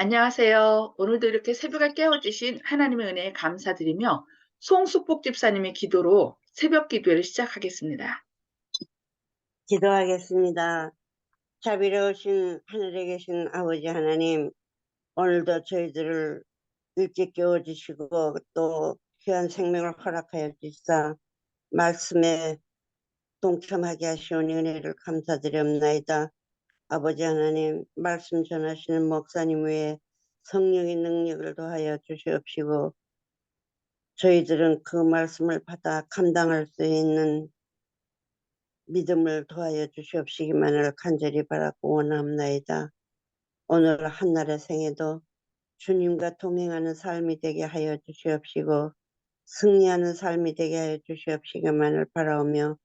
안녕하세요. 오늘도 이렇게 새벽에 깨워주신 하나님의 은혜에 감사드리며 송숙복 집사님의 기도로 새벽 기도를 시작하겠습니다. 기도하겠습니다. 자비로우신 하늘에 계신 아버지 하나님, 오늘도 저희들을 일찍 깨워주시고 또 귀한 생명을 허락하여 주시사 말씀에 동참하게 하시오니 은혜를 감사드리옵나이다. 아버지 하나님, 말씀 전하시는 목사님 외에 성령의 능력을 더하여 주시옵시고 저희들은 그 말씀을 받아 감당할 수 있는 믿음을 더하여 주시옵시기만을 간절히 바라고 원합나이다. 오늘 한날의 생에도 주님과 동행하는 삶이 되게 하여 주시옵시고 승리하는 삶이 되게 하여 주시옵시기만을 바라오며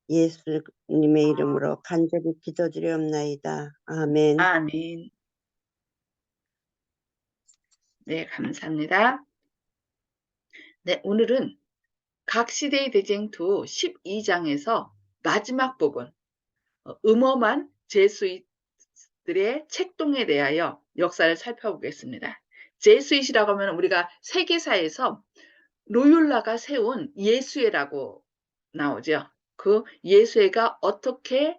예수님의 이름으로 간절히 기도드리옵나이다. 아멘. 아멘. 네, 감사합니다. 네, 오늘은 각 시대의 대쟁투 12장에서 마지막 부분, 음험한 제수잇들의 책동에 대하여 역사를 살펴보겠습니다. 제수잇이라고 하면 우리가 세계사에서 로욜라가 세운 예수회라고 나오죠. 그 예수회가 어떻게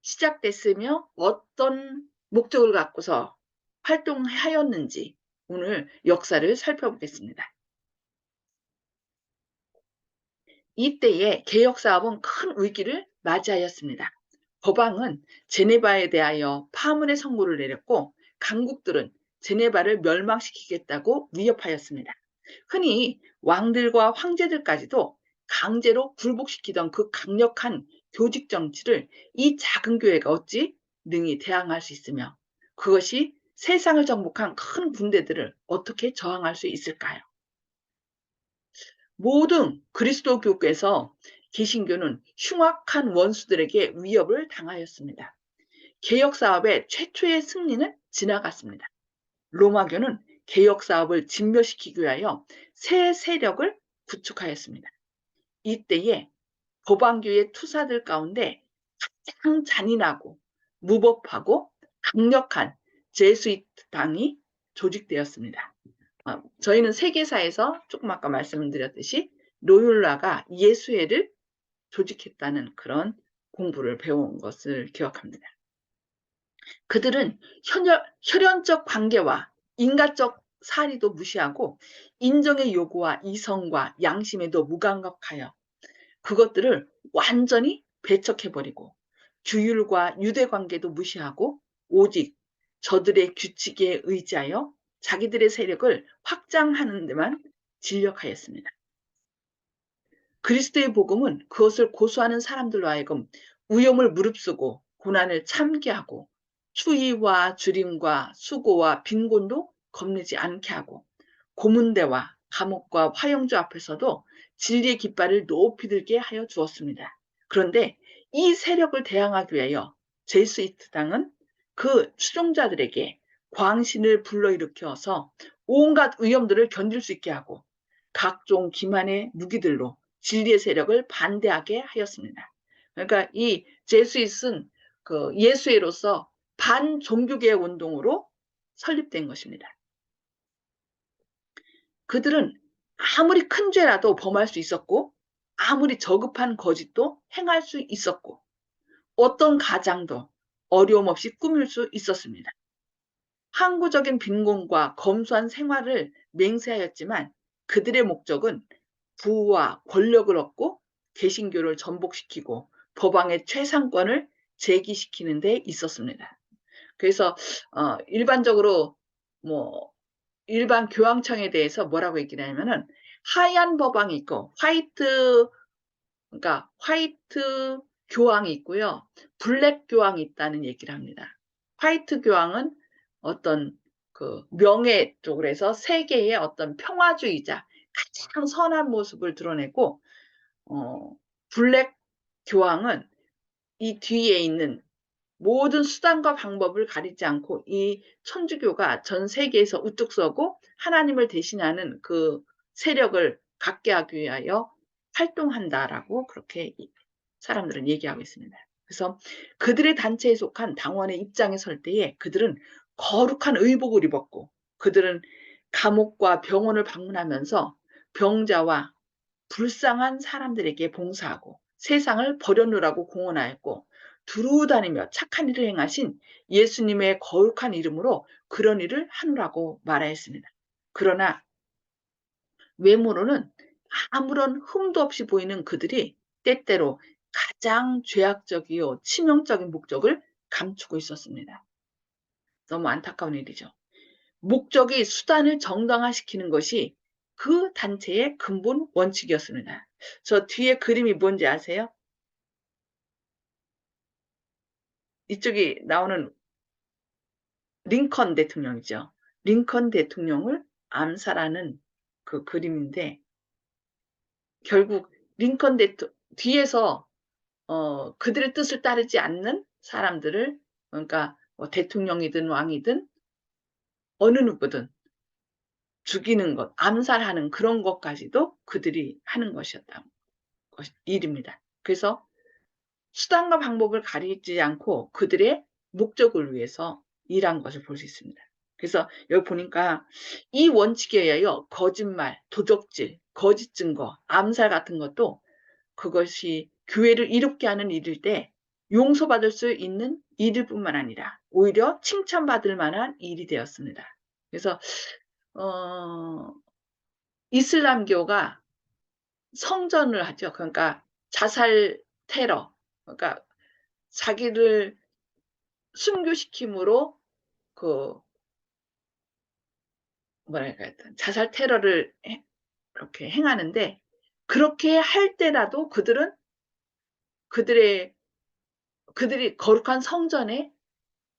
시작됐으며 어떤 목적을 갖고서 활동하였는지 오늘 역사를 살펴보겠습니다. 이때에 개혁사업은 큰 위기를 맞이하였습니다. 법왕은 제네바에 대하여 파문의 선고를 내렸고 강국들은 제네바를 멸망시키겠다고 위협하였습니다. 흔히 왕들과 황제들까지도 강제로 굴복시키던 그 강력한 교직 정치를 이 작은 교회가 어찌 능히 대항할 수 있으며 그것이 세상을 정복한 큰 군대들을 어떻게 저항할 수 있을까요? 모든 그리스도교에서 개신교는 흉악한 원수들에게 위협을 당하였습니다. 개혁사업의 최초의 승리는 지나갔습니다. 로마교는 개혁사업을 진멸시키기 위하여 새 세력을 구축하였습니다. 이때에 법왕교의 투사들 가운데 가장 잔인하고 무법하고 강력한 제수이트 당이 조직되었습니다. 저희는 세계사에서 조금 아까 말씀드렸듯이 로욜라가 예수회를 조직했다는 그런 공부를 배운 것을 기억합니다. 그들은 혈연적 관계와 인간적 사리도 무시하고 인정의 요구와 이성과 양심에도 무감각하여 그것들을 완전히 배척해버리고 규율과 유대관계도 무시하고 오직 저들의 규칙에 의지하여 자기들의 세력을 확장하는 데만 진력하였습니다. 그리스도의 복음은 그것을 고수하는 사람들로 하여금 위험을 무릅쓰고 고난을 참게하고 추위와 주림과 수고와 빈곤도 겁내지 않게 하고 고문대와 감옥과 화형주 앞에서도 진리의 깃발을 높이 들게 하여 주었습니다. 그런데 이 세력을 대항하기 위하여 제수이트당은 그 추종자들에게 광신을 불러일으켜서 온갖 위험들을 견딜 수 있게 하고 각종 기만의 무기들로 진리의 세력을 반대하게 하였습니다. 그러니까 이 제수잇은 그 예수회로서 반종교개혁 운동으로 설립된 것입니다. 그들은 아무리 큰 죄라도 범할 수 있었고 아무리 저급한 거짓도 행할 수 있었고 어떤 가장도 어려움 없이 꾸밀 수 있었습니다. 항구적인 빈곤과 검소한 생활을 맹세하였지만 그들의 목적은 부와 권력을 얻고 개신교를 전복시키고 법왕의 최상권을 제기시키는 데 있었습니다. 그래서 일반적으로 뭐 일반 교황청에 대해서 뭐라고 얘기를 하냐면은 하얀 법왕이 있고 그러니까 화이트 교황이 있고요. 블랙 교황이 있다는 얘기를 합니다. 화이트 교황은 어떤 그 명예 쪽으로 해서 세계의 어떤 평화주의자, 가장 선한 모습을 드러내고 블랙 교황은 이 뒤에 있는 모든 수단과 방법을 가리지 않고 이 천주교가 전 세계에서 우뚝 서고 하나님을 대신하는 그 세력을 갖게 하기 위하여 활동한다라고 그렇게 사람들은 얘기하고 있습니다. 그래서 그들의 단체에 속한 당원의 입장에 설 때에 그들은 거룩한 의복을 입었고 그들은 감옥과 병원을 방문하면서 병자와 불쌍한 사람들에게 봉사하고 세상을 버려놓으라고 공언하였고 두루 다니며 착한 일을 행하신 예수님의 거룩한 이름으로 그런 일을 하느라고 말하였습니다. 그러나 외모로는 아무런 흠도 없이 보이는 그들이 때때로 가장 죄악적이요 치명적인 목적을 감추고 있었습니다. 너무 안타까운 일이죠. 목적이 수단을 정당화시키는 것이 그 단체의 근본 원칙이었습니다. 저 뒤에 그림이 뭔지 아세요? 이쪽이 나오는 링컨 대통령이죠. 링컨 대통령을 암살하는 그 그림인데 결국 링컨 대통령 뒤에서 그들의 뜻을 따르지 않는 사람들을 그러니까 뭐 대통령이든 왕이든 어느 누구든 죽이는 것, 암살하는 그런 것까지도 그들이 하는 것이었다는 일입니다. 그래서 수단과 방법을 가리지 않고 그들의 목적을 위해서 일한 것을 볼 수 있습니다. 그래서 여기 보니까 이 원칙에 의하여 거짓말, 도적질, 거짓 증거, 암살 같은 것도 그것이 교회를 이롭게 하는 일일 때 용서받을 수 있는 일일 뿐만 아니라 오히려 칭찬받을 만한 일이 되었습니다. 그래서 이슬람교가 성전을 하죠. 그러니까 자살 테러, 그러니까 자기를 순교시킴으로 그 뭐랄까 하여튼 자살 테러를 이렇게 행하는데 그렇게 할 때라도 그들의 그들이 거룩한 성전에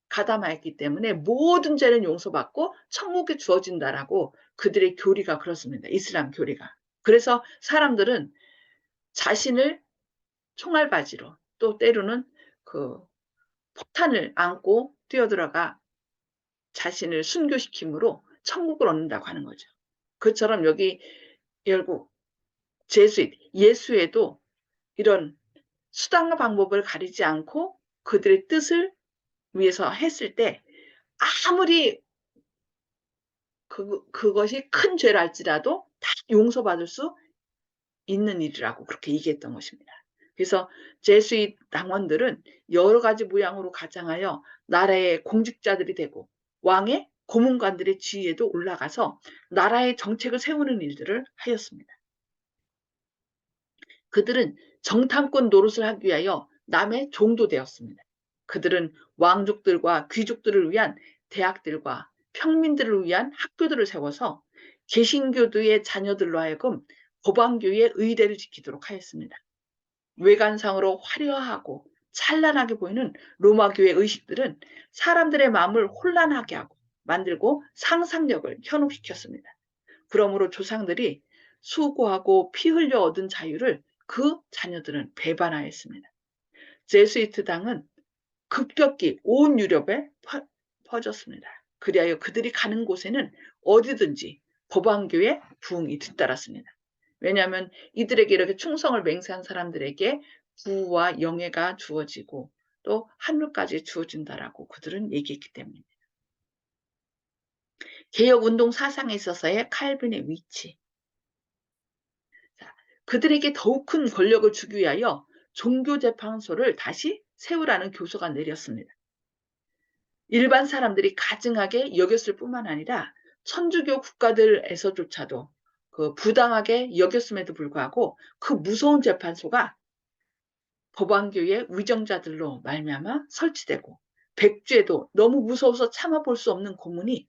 가담하였기 때문에 모든 죄는 용서받고 천국에 주어진다라고 그들의 교리가 그렇습니다. 이슬람 교리가. 그래서 사람들은 자신을 총알바지로 또 때로는 그 폭탄을 안고 뛰어들어가 자신을 순교시킴으로 천국을 얻는다고 하는 거죠. 그처럼 여기 결국 예수에도 이런 수단과 방법을 가리지 않고 그들의 뜻을 위해서 했을 때 아무리 그것이 큰 죄랄지라도 다 용서받을 수 있는 일이라고 그렇게 얘기했던 것입니다. 그래서 제수잇 당원들은 여러 가지 모양으로 가장하여 나라의 공직자들이 되고 왕의 고문관들의 지위에도 올라가서 나라의 정책을 세우는 일들을 하였습니다. 그들은 정탐꾼 노릇을 하기 위하여 남의 종도 되었습니다. 그들은 왕족들과 귀족들을 위한 대학들과 평민들을 위한 학교들을 세워서 개신교도의 자녀들로 하여금 법왕교의 의대를 지키도록 하였습니다. 외관상으로 화려하고 찬란하게 보이는 로마교의 의식들은 사람들의 마음을 혼란하게 하고 만들고 상상력을 현혹시켰습니다. 그러므로 조상들이 수고하고 피 흘려 얻은 자유를 그 자녀들은 배반하였습니다. 제수이트당은 급격히 온 유럽에 퍼졌습니다. 그리하여 그들이 가는 곳에는 어디든지 법왕교의 부흥이 뒤따랐습니다. 왜냐하면 이들에게 이렇게 충성을 맹세한 사람들에게 부와 영예가 주어지고 또 하늘까지 주어진다라고 그들은 얘기했기 때문입니다. 개혁운동 사상에 있어서의 칼빈의 위치. 자, 그들에게 더욱 큰 권력을 주기 위하여 종교재판소를 다시 세우라는 교서가 내렸습니다. 일반 사람들이 가증하게 여겼을 뿐만 아니라 천주교 국가들에서조차도 그 부당하게 여겼음에도 불구하고 그 무서운 재판소가 법왕교의 위정자들로 말미암아 설치되고 백죄도 너무 무서워서 참아볼 수 없는 고문이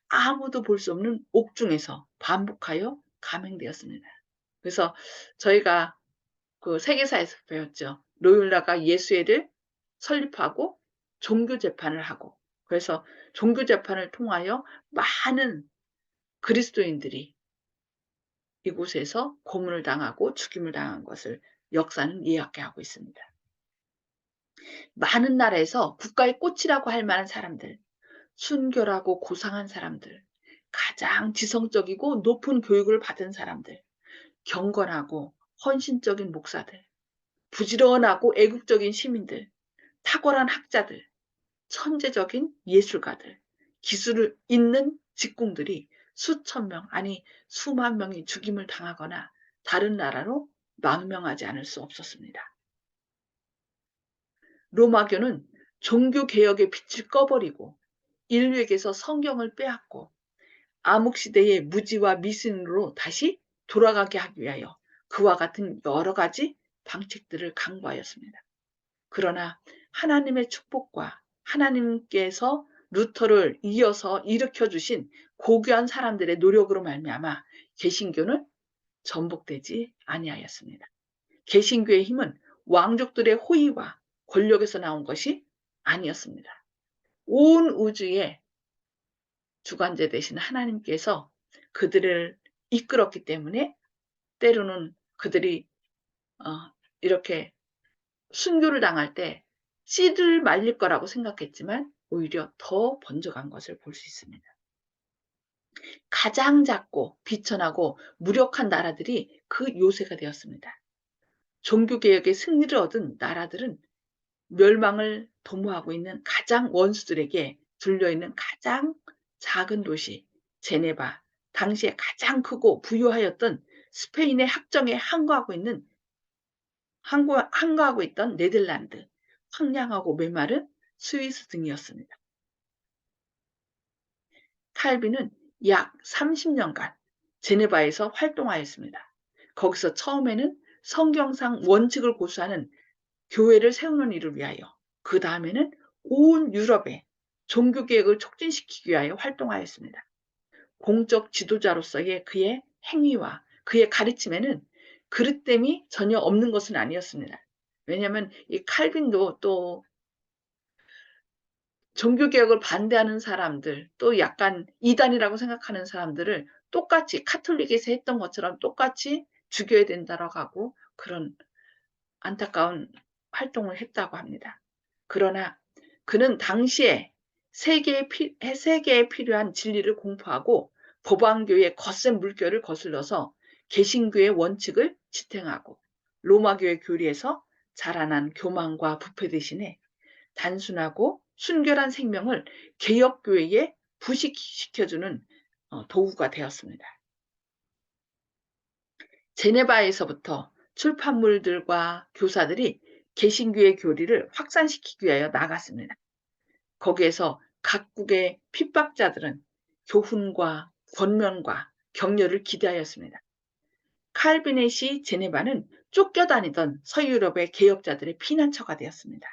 아무도 볼 수 없는 옥중에서 반복하여 감행되었습니다. 그래서 저희가 그 세계사에서 배웠죠. 로율라가 예수회를 설립하고 종교 재판을 하고 그래서 종교 재판을 통하여 많은 그리스도인들이 이곳에서 고문을 당하고 죽임을 당한 것을 역사는 이야기하고 있습니다. 많은 나라에서 국가의 꽃이라고 할 만한 사람들, 순결하고 고상한 사람들, 가장 지성적이고 높은 교육을 받은 사람들, 경건하고 헌신적인 목사들, 부지런하고 애국적인 시민들, 탁월한 학자들, 천재적인 예술가들, 기술을 있는 직공들이 수천 명, 아니 수만 명이 죽임을 당하거나 다른 나라로 망명하지 않을 수 없었습니다. 로마교는 종교개혁의 빛을 꺼버리고 인류에게서 성경을 빼앗고 암흑시대의 무지와 미신으로 다시 돌아가게 하기 위하여 그와 같은 여러 가지 방책들을 강구하였습니다. 그러나 하나님의 축복과 하나님께서 루터를 이어서 일으켜주신 고귀한 사람들의 노력으로 말미암아 개신교는 전복되지 아니하였습니다. 개신교의 힘은 왕족들의 호의와 권력에서 나온 것이 아니었습니다. 온 우주의 주관자 되신 하나님께서 그들을 이끌었기 때문에 때로는 그들이 이렇게 순교를 당할 때 씨를 말릴 거라고 생각했지만 오히려 더 번져간 것을 볼 수 있습니다. 가장 작고 비천하고 무력한 나라들이 그 요새가 되었습니다. 종교개혁의 승리를 얻은 나라들은 멸망을 도모하고 있는 가장 원수들에게 둘려있는 가장 작은 도시 제네바, 당시에 가장 크고 부유하였던 스페인의 학정에 항거하고 있던 네덜란드, 황량하고 메마른 스위스 등이었습니다. 칼빈은 약 30년간 제네바에서 활동하였습니다. 거기서 처음에는 성경상 원칙을 고수하는 교회를 세우는 일을 위하여, 그 다음에는 온 유럽에 종교개혁을 촉진시키기 위하여 활동하였습니다. 공적 지도자로서의 그의 행위와 그의 가르침에는 그릇됨이 전혀 없는 것은 아니었습니다. 왜냐하면 이 칼빈도 또 종교개혁을 반대하는 사람들, 또 약간 이단이라고 생각하는 사람들을 똑같이 카톨릭에서 했던 것처럼 똑같이 죽여야 된다라고 하고 그런 안타까운 활동을 했다고 합니다. 그러나 그는 당시에 세계에 필요한 진리를 공포하고 법왕교의 거센 물결을 거슬러서 개신교의 원칙을 지탱하고 로마교의 교리에서 자라난 교만과 부패 대신에 단순하고 순결한 생명을 개혁교회에 부식시켜주는 도구가 되었습니다. 제네바에서부터 출판물들과 교사들이 개신교의 교리를 확산시키기 위하여 나갔습니다. 거기에서 각국의 핍박자들은 교훈과 권면과 격려를 기대하였습니다. 칼빈의 시 제네바는 쫓겨다니던 서유럽의 개혁자들의 피난처가 되었습니다.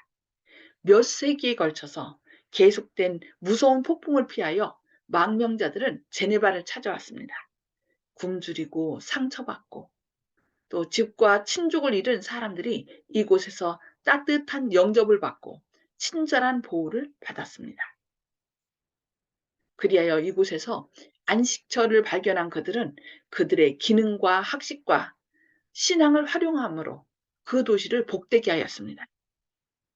몇 세기에 걸쳐서 계속된 무서운 폭풍을 피하여 망명자들은 제네바를 찾아왔습니다. 굶주리고 상처받고 또 집과 친족을 잃은 사람들이 이곳에서 따뜻한 영접을 받고 친절한 보호를 받았습니다. 그리하여 이곳에서 안식처를 발견한 그들은 그들의 기능과 학식과 신앙을 활용함으로 그 도시를 복되게 하였습니다.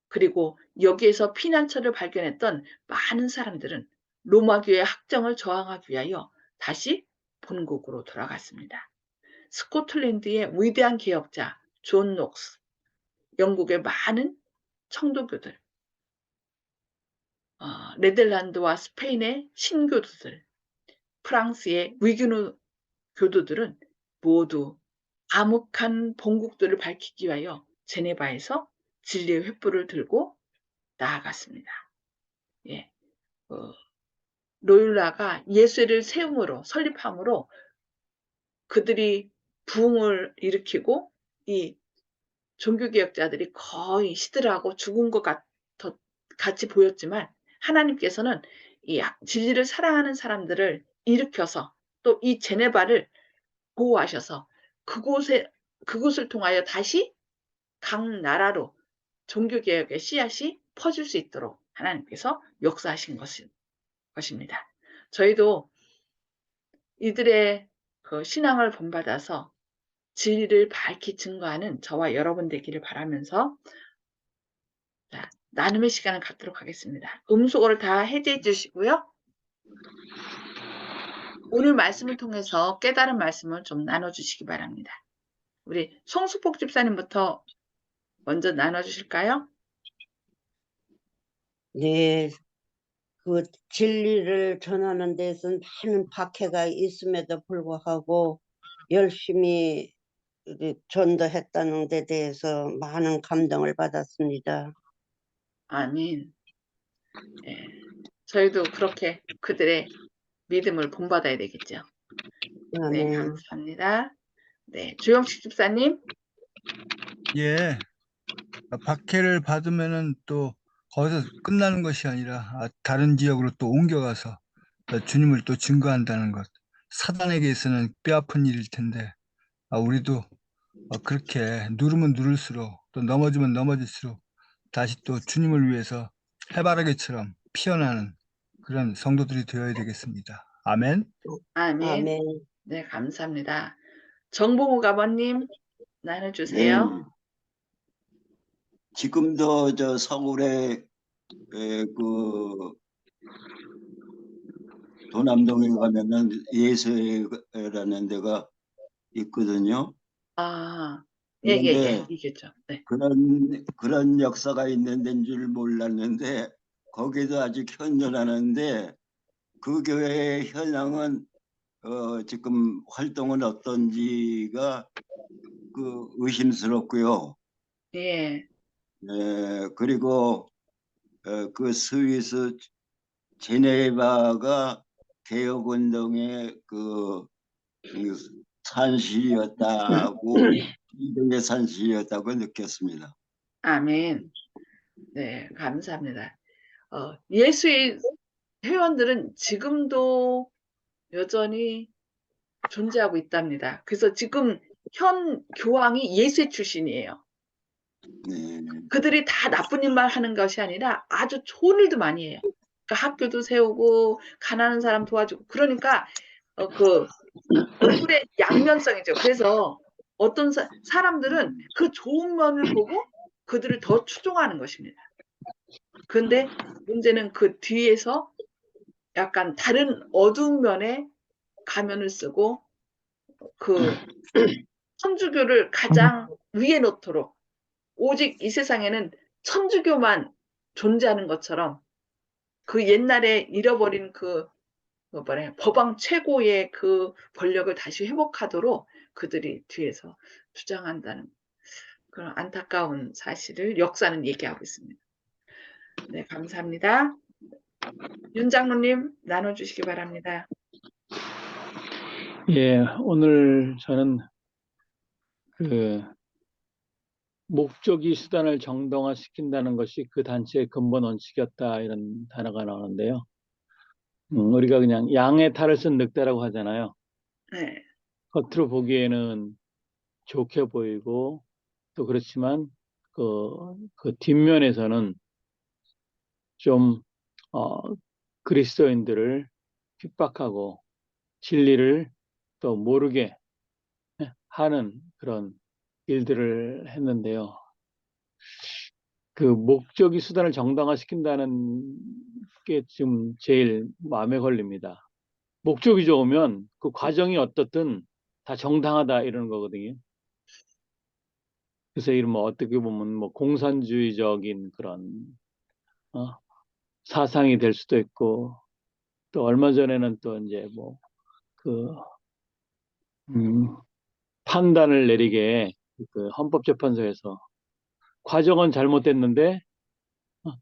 그리고 여기에서 피난처를 발견했던 많은 사람들은 로마교의 학정을 저항하기 위하여 다시 본국으로 돌아갔습니다. 스코틀랜드의 위대한 개혁자 존 녹스, 영국의 많은 청도교들, 네덜란드와 스페인의 신교도들, 프랑스의 위그노 교도들은 모두 암흑한 본국들을 밝히기 위하여 제네바에서 진리의 횃불을 들고 나아갔습니다. 예, 로율라가 예수를 세움으로 설립함으로 그들이 부흥을 일으키고 이 종교개혁자들이 거의 시들하고 죽은 것 같이 보였지만 하나님께서는 이 진리를 사랑하는 사람들을 일으켜서 또 이 제네바를 보호하셔서 그곳을 통하여 다시 각 나라로 종교개혁의 씨앗이 퍼질 수 있도록 하나님께서 역사하신 것입니다. 저희도 이들의 그 신앙을 본받아서 진리를 밝히 증거하는 저와 여러분 되기를 바라면서 자, 나눔의 시간을 갖도록 하겠습니다. 음소거를 다 해제해 주시고요. 오늘 말씀을 통해서 깨달은 말씀을 좀 나눠주시기 바랍니다. 우리 송수복 집사님부터 먼저 나눠주실까요? 네, 그 진리를 전하는 데서 많은 박해가 있음에도 불구하고 열심히 전도했다는 데 대해서 많은 감동을 받았습니다. 아멘. 예. 저희도 그렇게 그들의 믿음을 본받아야 되겠죠. 네, 아멘. 감사합니다. 네, 주영식 집사님. 예, 박해를 받으면은 또 거기서 끝나는 것이 아니라 다른 지역으로 또 옮겨가서 주님을 또 증거한다는 것. 사단에게 있어서는 뼈아픈 일일 텐데 우리도 그렇게 누르면 누를수록 또 넘어지면 넘어질수록 다시 또 주님을 위해서 해바라기처럼 피어나는 그런 성도들이 되어야 되겠습니다. 아멘. 아멘. 아멘. 네, 감사합니다. 정봉우 가버님 네, 나눠주세요. 지금도 저 서울에 그 도남동에 가면은 예수회라는 데가 있거든요. 아, 예, 그런데 이겠죠. 네. 그런 역사가 있는 데인 줄 몰랐는데 거기도 아직 현존하는데 그 교회의 현황은 지금 활동은 어떤지가 의심스럽고요. 예, 그리고 그 스위스 제네바가 개혁운동의 산실이었다고 이동의 산실이었다고 느꼈습니다. 아멘. 네, 감사합니다. 예수의 회원들은 지금도 여전히 존재하고 있답니다. 그래서 지금 현 교황이 예수의 출신이에요. 네. 그들이 다 나쁜 일만 하는 것이 아니라 아주 좋은 일도 많이 해요. 그러니까 학교도 세우고 가난한 사람 도와주고 그러니까 그 얼굴의 양면성이죠. 그래서 어떤 사람들은 그 좋은 면을 보고 그들을 더 추종하는 것입니다. 그런데 문제는 그 뒤에서 약간 다른 어두운 면에 가면을 쓰고 그 천주교를 가장 위에 놓도록 오직 이 세상에는 천주교만 존재하는 것처럼 그 옛날에 잃어버린 법왕 최고의 그 권력을 다시 회복하도록 그들이 뒤에서 주장한다는 그런 안타까운 사실을 역사는 얘기하고 있습니다. 네, 감사합니다. 윤 장로님 나눠주시기 바랍니다. 예, 오늘 저는 목적이 수단을 정당화시킨다는 것이 그 단체의 근본 원칙이었다 이런 단어가 나오는데요. 우리가 그냥 양의 탈을 쓴 늑대라고 하잖아요. 네, 겉으로 보기에는 좋게 보이고 또 그렇지만 그 뒷면에서는 좀 그리스도인들을 핍박하고 진리를 또 모르게 하는 그런 일들을 했는데요. 그 목적이 수단을 정당화시킨다는 게 지금 제일 마음에 걸립니다. 목적이 좋으면 그 과정이 어떻든 다 정당하다 이러는 거거든요. 그래서 이런 어떻게 보면 공산주의적인 그런 사상이 될 수도 있고 또 얼마 전에는 또 이제 판단을 내리게 그 헌법재판소에서 과정은 잘못됐는데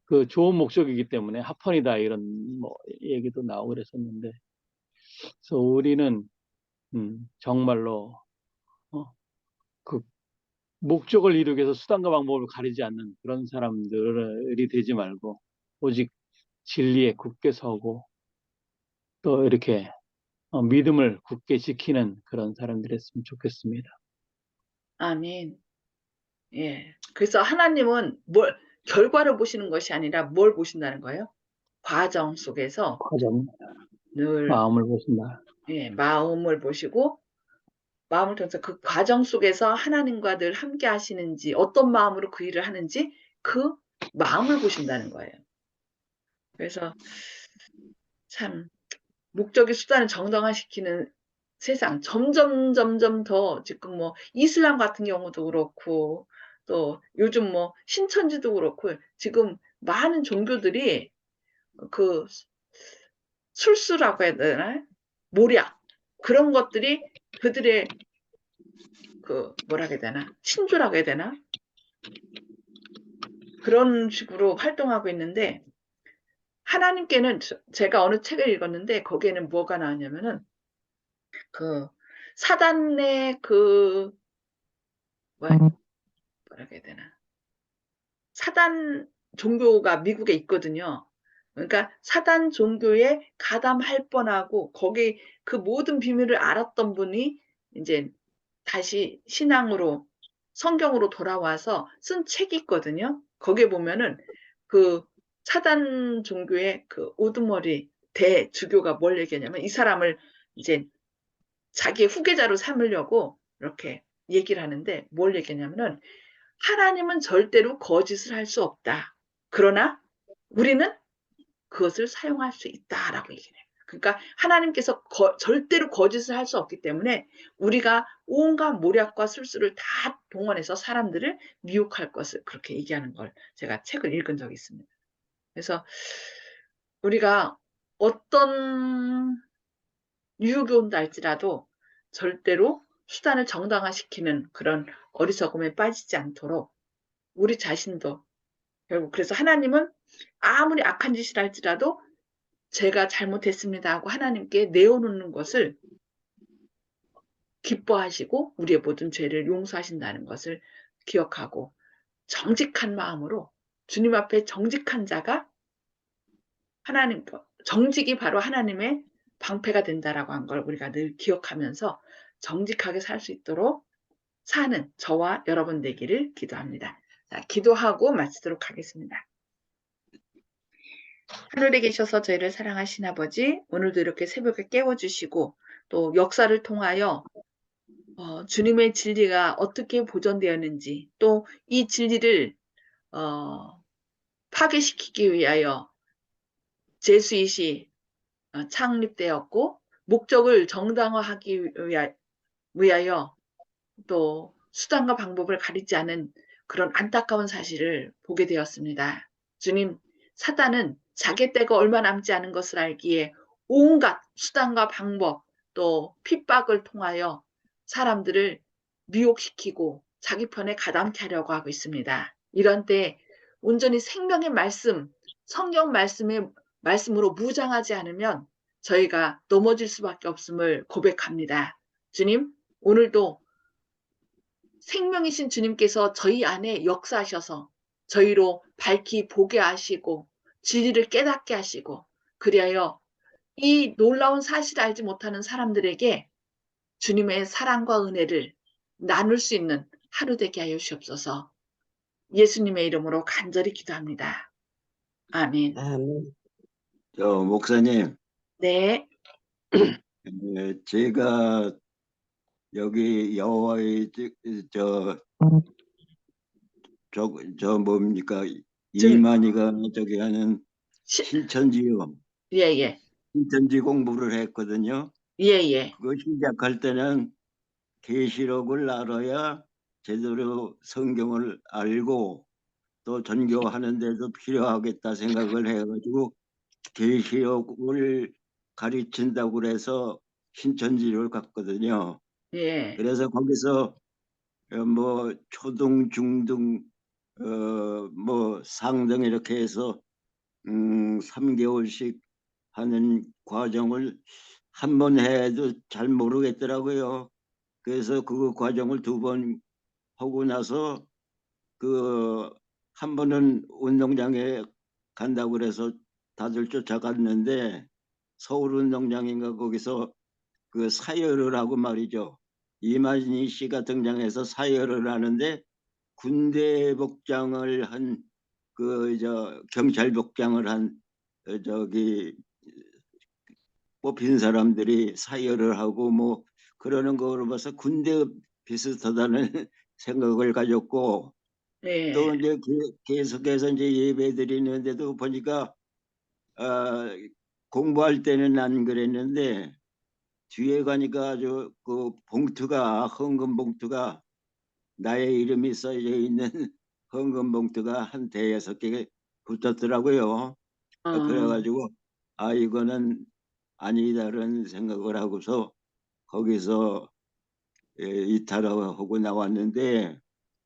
그 좋은 목적이기 때문에 합헌이다 이런 얘기도 나오고 그랬었는데 그래서 우리는 정말로 그 목적을 이루기 위해서 수단과 방법을 가리지 않는 그런 사람들이 되지 말고 오직 진리에 굳게 서고 또 이렇게 믿음을 굳게 지키는 그런 사람들이 했으면 좋겠습니다. 아멘. 예. 그래서 하나님은 결과를 보시는 것이 아니라 뭘 보신다는 거예요? 과정 속에서 과정, 늘 마음을 보신다. 예, 마음을 보시고 마음을 통해서 그 과정 속에서 하나님과 늘 함께 하시는지 어떤 마음으로 그 일을 하는지 그 마음을 보신다는 거예요. 그래서 참 목적이 수단을 정당화시키는 세상 점점 더 지금 이슬람 같은 경우도 그렇고 또 요즘 신천지도 그렇고 지금 많은 종교들이 그 술수라고 해야 되나? 모략 그런 것들이 그들의 그 뭐라 해야 되나? 신조라고 해야 되나? 그런 식으로 활동하고 있는데 하나님께는 제가 어느 책을 읽었는데 거기에는 뭐가 나왔냐면은 그 사단의 그 뭐라 해야 되나? 사단 종교가 미국에 있거든요. 그러니까 사단 종교에 가담할 뻔하고 거기 그 모든 비밀을 알았던 분이 이제 다시 신앙으로 성경으로 돌아와서 쓴 책이 있거든요. 거기에 보면은 그 사단 종교의 그 우두머리 대주교가 뭘 얘기하냐면 이 사람을 이제 자기의 후계자로 삼으려고 이렇게 얘기를 하는데 뭘 얘기하냐면은 하나님은 절대로 거짓을 할 수 없다. 그러나 우리는 그것을 사용할 수 있다라고 얘기해요. 그러니까 하나님께서 절대로 거짓을 할 수 없기 때문에 우리가 온갖 모략과 술수를 다 동원해서 사람들을 미혹할 것을 그렇게 얘기하는 걸 제가 책을 읽은 적이 있습니다. 그래서 우리가 어떤 유혹이 온다 할지라도 절대로 수단을 정당화시키는 그런 어리석음에 빠지지 않도록 우리 자신도 결국 그래서 하나님은 아무리 악한 짓을 할지라도 제가 잘못했습니다 하고 하나님께 내어놓는 것을 기뻐하시고 우리의 모든 죄를 용서하신다는 것을 기억하고 정직한 마음으로 주님 앞에 정직한 자가 하나님 정직이 바로 하나님의 방패가 된다라고 한 걸 우리가 늘 기억하면서 정직하게 살 수 있도록 사는 저와 여러분 되기를 기도합니다. 자, 기도하고 마치도록 하겠습니다. 하늘에 계셔서 저희를 사랑하신 아버지, 오늘도 이렇게 새벽에 깨워주시고 또 역사를 통하여 주님의 진리가 어떻게 보존되었는지 또 이 진리를 파괴시키기 위하여 제수잇이 창립되었고 목적을 정당화하기 위하여 또 수단과 방법을 가리지 않은 그런 안타까운 사실을 보게 되었습니다. 주님, 사단은 자기 때가 얼마 남지 않은 것을 알기에 온갖 수단과 방법 또 핍박을 통하여 사람들을 미혹시키고 자기 편에 가담케 하려고 하고 있습니다. 이런 때 온전히 생명의 말씀, 성경 말씀으로 무장하지 않으면 저희가 넘어질 수밖에 없음을 고백합니다. 주님, 오늘도 생명이신 주님께서 저희 안에 역사하셔서 저희로 밝히 보게 하시고 진리를 깨닫게 하시고 그리하여 이 놀라운 사실을 알지 못하는 사람들에게 주님의 사랑과 은혜를 나눌 수 있는 하루 되게 하여 주옵소서. 예수님의 이름으로 간절히 기도합니다. 아멘. 아멘. 목사님, 네. 제가 여기 여호와의 저 뭡니까 이만희가 저기 하는 신천지요. 예. 신천지 공부를 했거든요. 예. 그거 시작할 때는 계시록을 알아야 제대로 성경을 알고 또 전교하는 데도 필요하겠다 생각을 해가지고 계시록을 가르친다고 그래서 신천지를 갔거든요. 예. 그래서 거기서 뭐 초등, 중등, 뭐 상등 이렇게 해서 3개월씩 하는 과정을 한 번 해도 잘 모르겠더라고요. 그래서 그 과정을 2번 하고 나서 그 한 번은 운동장에 간다고 그래서 다들 쫓아갔는데 서울 운동장인가 거기서 그 사열을 하고 말이죠. 이만희 씨가 등장해서 사열을 하는데 군대 복장을 한 그 경찰 복장을 한 저기 뽑힌 사람들이 사열을 하고 뭐 그러는 거로 봐서 군대 비슷하다는 생각을 가졌고 예. 또 이제 계속해서 이제 예배 드리는데도 보니까 공부할 때는 안 그랬는데 뒤에 가니까 아주 그 봉투가 헌금 봉투가 나의 이름이 써져 있는 헌금 봉투가 한 5-6개 붙었더라고요. 어. 그래가지고 이거는 아니다라는 생각을 하고서 거기서 이탈하고 나왔는데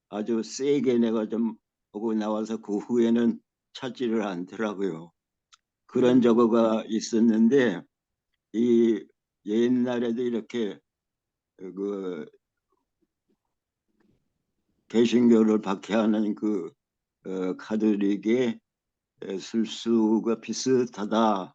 아주 세게 내가 좀 하고 나와서 그 후에는 찾지를 않더라고요. 그런 적어가 있었는데 이 옛날에도 이렇게 그 개신교를 박해하는 그 가톨릭의 술수가 비슷하다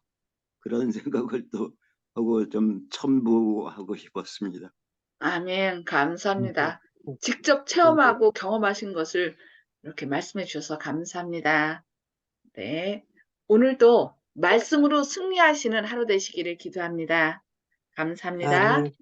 그런 생각을 또 하고 좀 첨부하고 싶었습니다. 아멘. 감사합니다. 직접 체험하고 경험하신 것을 이렇게 말씀해 주셔서 감사합니다. 네. 오늘도 말씀으로 승리하시는 하루 되시기를 기도합니다. 감사합니다. 아멘.